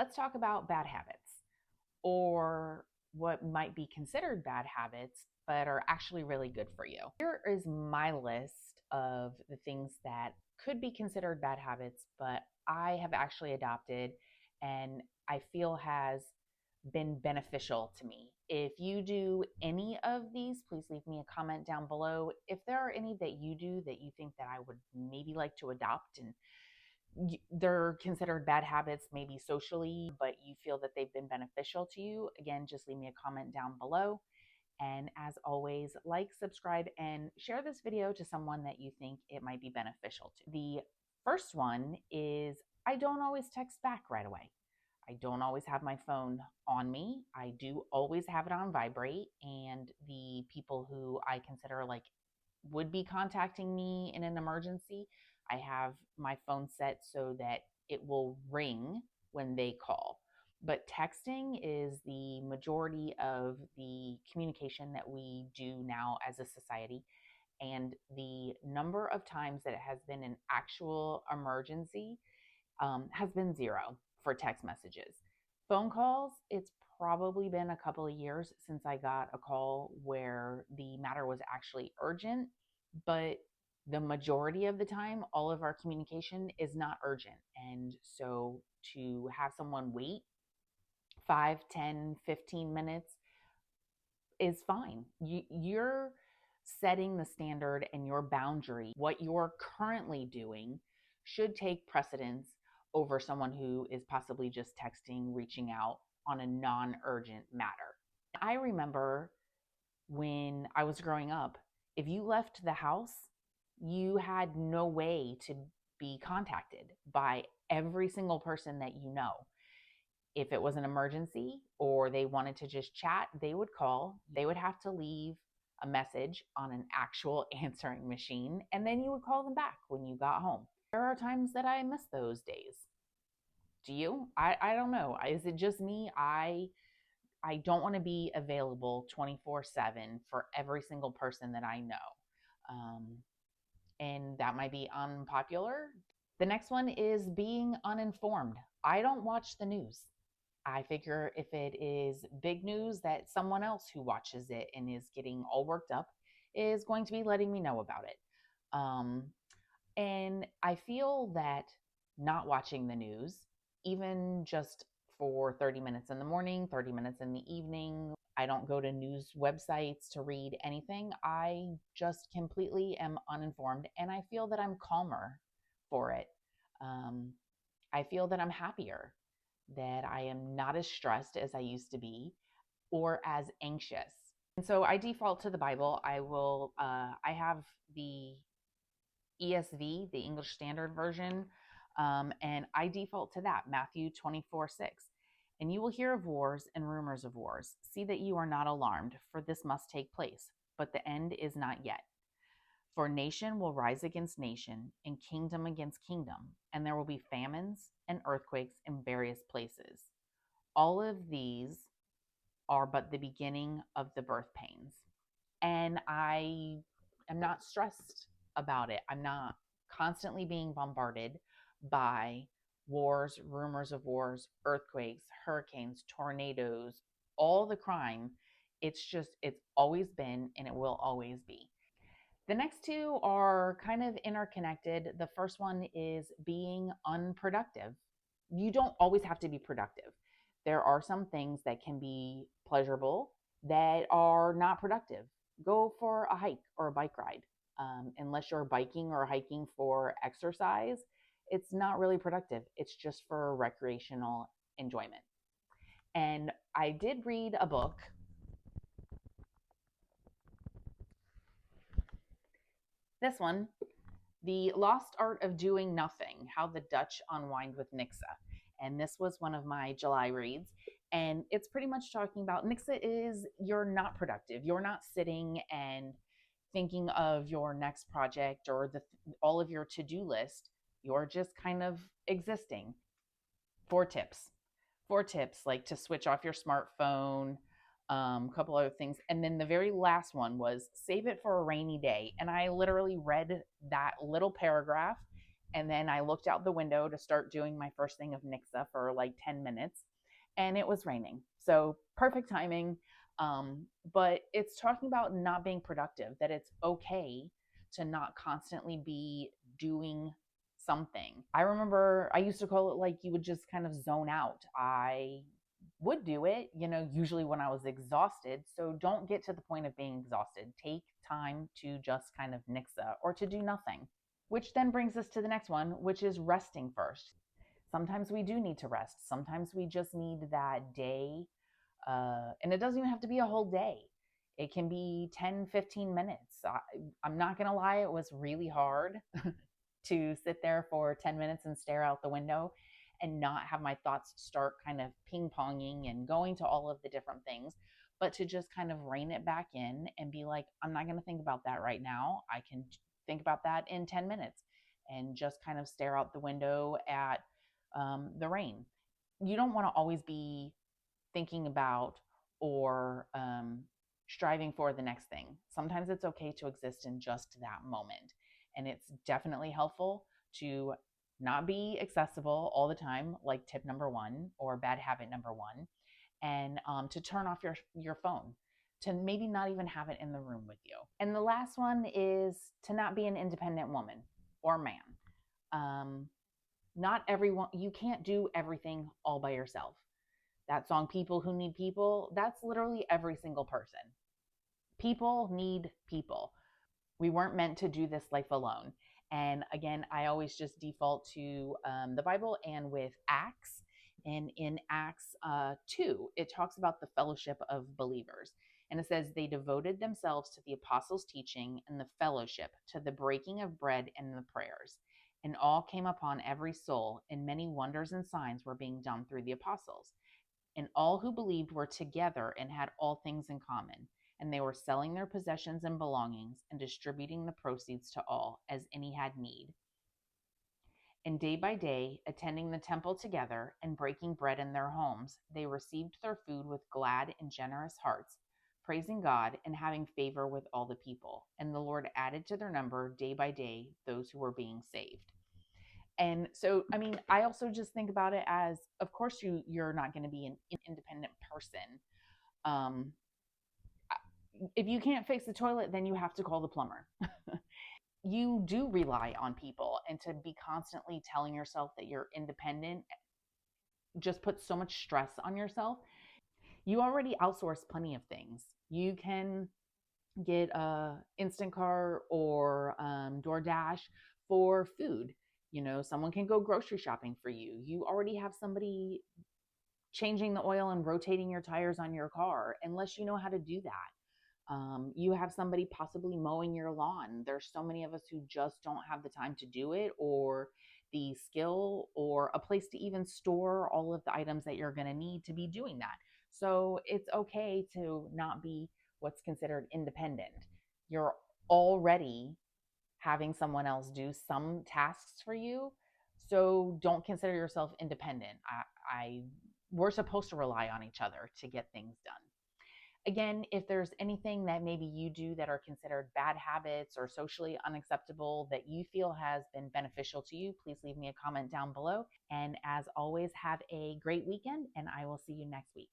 let's talk about bad habits, or what might be considered bad habits, but are actually really good for you. Here is my list of the things that could be considered bad habits, but I have actually adopted and I feel has been beneficial to me. If you do any of these, please leave me a comment down below. If there are any that you do that you think that I would maybe like to adopt and they're considered bad habits maybe socially, but you feel that they've been beneficial to you, again, just leave me a comment down below. And as always, like, subscribe, and share this video to someone that you think it might be beneficial to. The first one is I don't always text back right away. I don't always have my phone on me. I do always have it on vibrate, and the people who I consider like would be contacting me in an emergency, I have my phone set so that it will ring when they call. But texting is the majority of the communication that we do now as a society. And the number of times that it has been an actual emergency has been zero for text messages. Phone calls, it's probably been a couple of years since I got a call where the matter was actually urgent, but the majority of the time, all of our communication is not urgent. And so to have someone wait 5, 10, 15 minutes is fine. You're setting the standard and your boundary. What you're currently doing should take precedence over someone who is possibly just texting, reaching out on a non-urgent matter. I remember when I was growing up, if you left the house, you had no way to be contacted by every single person that you know. If it was an emergency or they wanted to just chat, they would call. They would have to leave a message on an actual answering machine, and then you would call them back when you got home. There are times that I miss those days. Do you? I don't know. Is it just me? I don't want to be available 24/7 for every single person that I know. And that might be unpopular. The next one is being uninformed. I don't watch the news. I figure if it is big news that someone else who watches it and is getting all worked up is going to be letting me know about it. And I feel that not watching the news, even just for 30 minutes in the morning, 30 minutes in the evening, I don't go to news websites to read anything. I just completely am uninformed, and I feel that I'm calmer for it. I feel that I'm happier, that I am not as stressed as I used to be or as anxious. And so I default to the Bible. I have the ESV, the English Standard Version, and I default to that, Matthew 24:6. And you will hear of wars and rumors of wars. See that you are not alarmed, for this must take place, but the end is not yet. For nation will rise against nation, and kingdom against kingdom, and there will be famines and earthquakes in various places. All of these are but the beginning of the birth pains. And I am not stressed about it. I'm not constantly being bombarded by wars, rumors of wars, earthquakes, hurricanes, tornadoes, all the crime. It's always been and it will always be. The next two are kind of interconnected. The first one is being unproductive. You don't always have to be productive. There are some things that can be pleasurable that are not productive. Go for a hike or a bike ride. Unless you're biking or hiking for exercise, it's not really productive. It's just for recreational enjoyment. And I did read a book. This one, The Lost Art of Doing Nothing, How the Dutch Unwind with Nixa. And this was one of my July reads. And it's pretty much talking about Nixa is you're not productive. You're not sitting and thinking of your next project or all of your to-do list. You're just kind of existing. 4 tips. 4 tips, like to switch off your smartphone, a couple other things. And then the very last one was save it for a rainy day. And I literally read that little paragraph And then I looked out the window to start doing my first thing of Nixa for like 10 minutes, and it was raining. So perfect timing. But it's talking about not being productive, that it's okay to not constantly be doing something. I remember I used to call it like you would just kind of zone out. I would do it, usually when I was exhausted. So don't get to the point of being exhausted. Take time to just kind of nixa or to do nothing, which then brings us to the next one, which is resting first. Sometimes we do need to rest. Sometimes we just need that day. And it doesn't even have to be a whole day. It can be 10, 15 minutes. I'm not going to lie, it was really hard to sit there for 10 minutes and stare out the window and not have my thoughts start kind of ping ponging and going to all of the different things, but to just kind of rein it back in and be like, I'm not going to think about that right now. I can think about that in 10 minutes and just kind of stare out the window at the rain. You don't want to always be thinking about or striving for the next thing. Sometimes it's okay to exist in just that moment. And it's definitely helpful to not be accessible all the time, like tip number one or bad habit number one, and to turn off your phone, to maybe not even have it in the room with you. And the last one is to not be an independent woman or man. Not everyone, you can't do everything all by yourself. That song, People Who Need People, that's literally every single person. People need people. We weren't meant to do this life alone. And again, I always just default to the Bible and with Acts. And in Acts 2, it talks about the fellowship of believers. And it says, they devoted themselves to the apostles' teaching and the fellowship, to the breaking of bread and the prayers. And all came upon every soul, and many wonders and signs were being done through the apostles. And all who believed were together and had all things in common. And they were selling their possessions and belongings and distributing the proceeds to all as any had need. And day by day, attending the temple together and breaking bread in their homes, they received their food with glad and generous hearts, praising God and having favor with all the people. And the Lord added to their number day by day those who were being saved. And so, I mean, I also just think about it as, of course, you're not going to be an independent person. If you can't fix the toilet, then you have to call the plumber. You do rely on people, and to be constantly telling yourself that you're independent just puts so much stress on yourself. You already outsource plenty of things. You can get a Instacart or DoorDash for food. Someone can go grocery shopping for you. You already have somebody changing the oil and rotating your tires on your car, unless you know how to do that. You have somebody possibly mowing your lawn. There's so many of us who just don't have the time to do it, or the skill, or a place to even store all of the items that you're going to need to be doing that. So it's okay to not be what's considered independent. You're already having someone else do some tasks for you. So don't consider yourself independent. We're supposed to rely on each other to get things done. Again, if there's anything that maybe you do that are considered bad habits or socially unacceptable that you feel has been beneficial to you, please leave me a comment down below. And as always, have a great weekend, and I will see you next week.